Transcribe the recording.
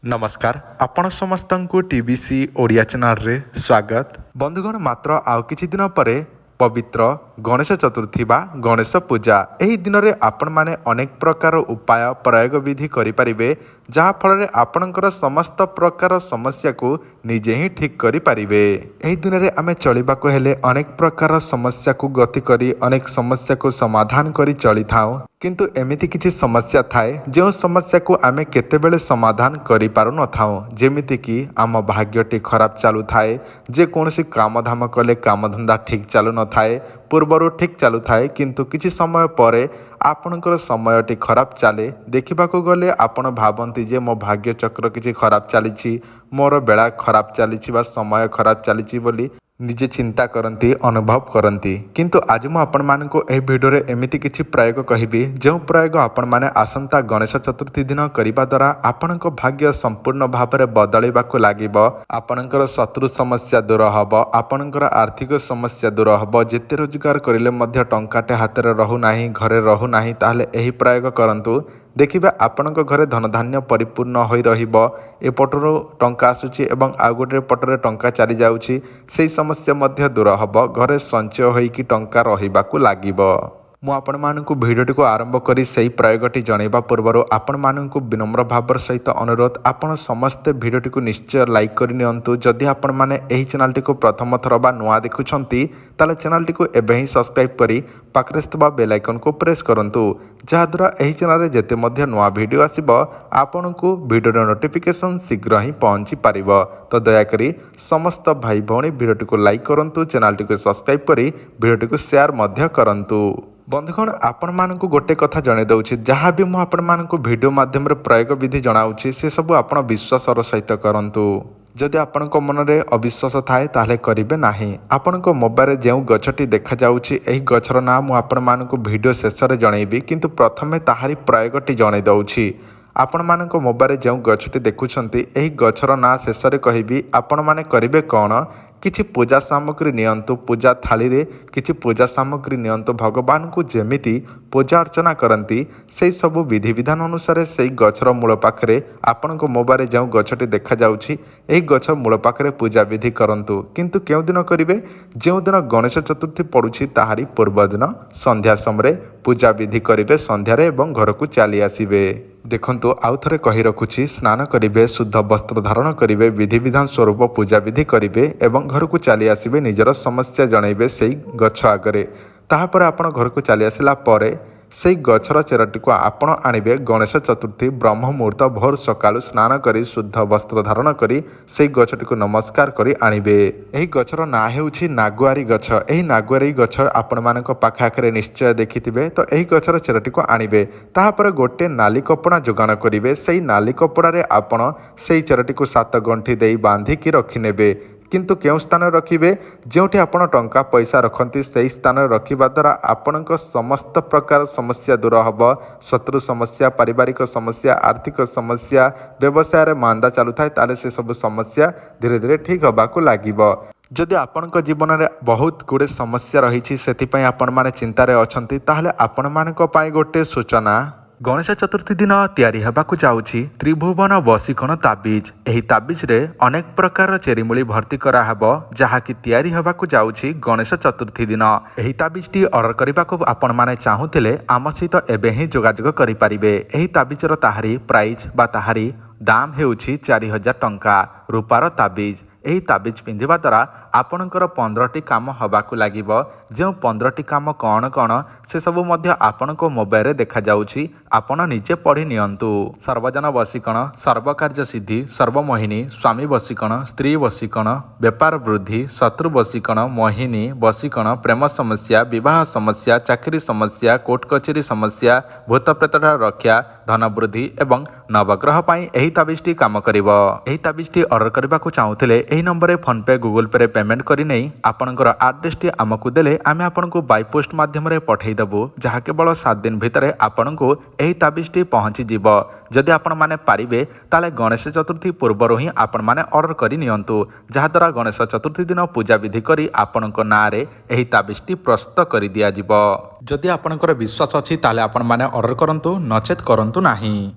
नमस्कार आपण समस्त को टीबीसी ओडिया चैनल रे स्वागत। बंधुगण मात्र आउ किछि दिन परे पवित्र गणेश चतुर्थी बा गणेश पूजा एही दिन रे आपण माने अनेक प्रकार उपाय प्रयोग विधि करि परिबे जहा फल रे आपणकर समस्त प्रकार समस्या को निजे ही ठीक करि परिबे। एही दिन रे आमे चलिबा को हेले अनेक प्रकार समस्या को गति करी अनेक समस्या को समाधान करी चली थाउ किंतु एमिति किछि समस्या थाए जो समस्या को आमे केतेबेले समाधान करि पारु न थाउ जेमिति कि आम भाग्यटी खराब चालू थाए जे कोनोसी काम धाम कले काम धंदा ठीक चालू न थाए पूर्वरु ठीक चालू थाए किंतु किछि समय परे आपणकर समयटी खराब चले देखिबाकू गले आपण भाबंती जे मो भाग्य चक्र किछि खराब चलीछि मोर बेला खराब चलीछि बा समय खराब चलीछि बोली निजे चिंता करती अनुभव करती किंतु आज मु आपण मानको एही भिडियो रे एमिति किछि प्रयोग कहिबी जो प्रयोग आपण माने आसंता गणेश चतुर्थी दिन करिबा द्वारा आपणको भाग्य संपूर्ण भाबरे बदलिबाकू लागिबो आपणकर शत्रु समस्या दूर हबो आपणकर आर्थिक समस्या दूर हबो जेते रोजगार करिले मध्य टंकाटे हातरे रहू नाही घरे रहू नाही ताहले एही प्रयोग करंतु देखिबा आपणको घरे धनधान्य परिपूर्ण होई रहिबो एपटरो टंका आसुची एवं आ गोटे पटरे टंका चली जाउची सेही समस्या मध्य दूर हबो घरे संचय होईकी टंका रहिबाकू लागिबो। मु आपण मानकु भिडियोटी को आरंभ करी सही प्रयोगटी जणैबा पूर्वरु आपण मानकु विनम्र भावर सहित अनुरोध आपण समस्त भिडियोटी को निश्चय लाइक करि नियंतु जदि आपण माने एही चैनलटी को प्रथम थर बा नुआ देखुछंती ताले चैनलटी को एबे ही सब्सक्राइब करी पाखरे थबा बेल आइकन को प्रेस करंतु जहा द्वारा एही चैनल रे जेते मध्य नुआ भिडियो आसीबो आपनकु भिडियो नोटिफिकेशन शीघ्र ही पहुंची पारिबो। तो दया करी समस्त भाई भौणी भिडियोटी को लाइक करंतु चैनलटी को सब्सक्राइब करी भिडियोटी को शेयर मध्य करंतु। बंधुगण आपण मानकु गोटे कथा जणे दउछि जहाँ भी मु आपण मानकु भिडियो माध्यम रे प्रयोग विधि जणाउछि से सब आपण विश्वासर सहित करंतु जदि आपणको मन रे अविश्वास थाए ताहले करिवे नाही। आपणको मोबाइल रे जेउ गछटी देखा जाउछि एही गछर नाम मु आपण मानकु भिडियो शेष रे जणैबी किंतु प्रथमे ताहारी प्रयोगटी जणे दउछि आपण मानको मोबाइल रे जेउ गछटी देखुछंती एही गछर ना शेष रे कहिबी आपण माने करिवे कोन किछि पूजा सामग्री नियंतु पूजा थाली रे किछि पूजा सामग्री नियंतु भगवान को जेमिति पूजा अर्चना करती से सब विधि विधान अनुसार से गछर मूल पाखरे आपण को मोबाइल जो गछटी देखा जाउछि एही गछ मूल पाखरे पूजा विधि करंतु किंतु केउ दिन करिवे जो दिन गणेश चतुर्थी पड़ुछि ताहारी पूर्व दिन संध्या समय पूजा विधि करिवे संध्या रे एवं घर को चली आसीबे। देखंतु आउ थरे कहि रखुछि स्नान करिवे शुद्ध वस्त्र धारण करिवे विधि विधान स्वरूप पूजा विधि करिवे एवं घर को चली आसीबे निजर समस्या जणैबे सेही गछ आगरे ताहापर आपण घर को चली आसिला परे सेही गछर चेरटी को आपण आनिबे गणेश चतुर्थी ब्रह्म मुहूर्त भोर सकाळु स्नान करी शुद्ध वस्त्र धारण करी सेही गछटी को नमस्कार करी आनिबे। एही गछर ना हेउछि नागुआरी गछ एही नागुआरी गछ आपण मानक पाखाखरे निश्चय देखिथिबे तो एही गछर चेरटी को आनिबे ताहापर गोटे नाली कपड़ा जोगान करिवे सेही नाली कपड़ा रे आपण सेही चेरटी को 7 गंठी देई बांधी की रखि नेबे किंतु केउ स्थान रखिबे जोठी आपण टंका पैसा रखंती सेही स्थान रखिबा द्वारा आपणक समस्त प्रकार समस्या दूर हबो शत्रु समस्या पारिवारिक समस्या आर्थिक समस्या व्यवसाय रे मांदा चालू थाए ताले से सब समस्या धीरे धीरे ठीक हबाकू लागिबो। जदि आपणक जीवन में बहुत गुड़े समस्या रही से आपण माने चिंतार अछंती ताहले आपण मानक पई गोटे सूचना गणेश चतुर्थी दिन तैयारी हेबाकू जाउछि त्रिभुवन वशीकरण ताबीज एही ताबीज रे अनेक प्रकार चेरीमूली भर्ती करा हेबो जहा कि तैयारी हेबाकू जाउछि गणेश चतुर्थी दिन एही ताबीजटी ऑर्डर करबाकू आपण माने चाहुथिले आम सहित एबे ही जोगाजोग करि परिबे। एही ताबीजर ताहारी प्राइस बा ताहारी दाम हेउछि 4000 टंका रूपार ताबीज एही ताबीज पिंधिबा द्वारा आपणकर 15टी काम हबाकू लागिबो जो 15टी काम कौन कौन से सब मध्य आपणको मोबाइल रे देखा जाउछि आपण निजे पढ़ी नियंतु। सर्वजन वशीकरण सर्वकार्य सिद्धि सर्वमोहिनी स्वामी वशीकरण स्त्री वशीकरण व्यापार वृद्धि शत्रु वशीकरण मोहिनी वशीकरण प्रेम समस्या विवाह समस्या चाकरी समस्या कोर्ट कचेरी समस्या भूत प्रेतटा रक्षा धन वृद्धि एवं नवग्रह पाई एही ताबीजटी काम करिवो। एही ताबीजटी ऑर्डर करबाकू चाहुथिले एही नंबर फोन पे गूगल पे रे पेमेंट करी नहीं आपणकर एड्रेसटी आमको देले आमे आपनको बाय पोस्ट माध्यम रे पठेई देबो जहा केवल 7 दिन भितरे आपनको एही ताबीजटी पहुंची जिवो। जदि आपण माने पारिबे ताले गणेश चतुर्थी पूर्वरु ही आपण माने ऑर्डर करी नियंतु जहा द्वारा गणेश चतुर्थी दिन पूजा विधि करी आपणको ना रे एही ताबीजटी प्रस्तुत करी दिया जिवो। जदि आपणकर विश्वास अछि ताले आपण माने ऑर्डर करंतु नचेत करंतु नाही।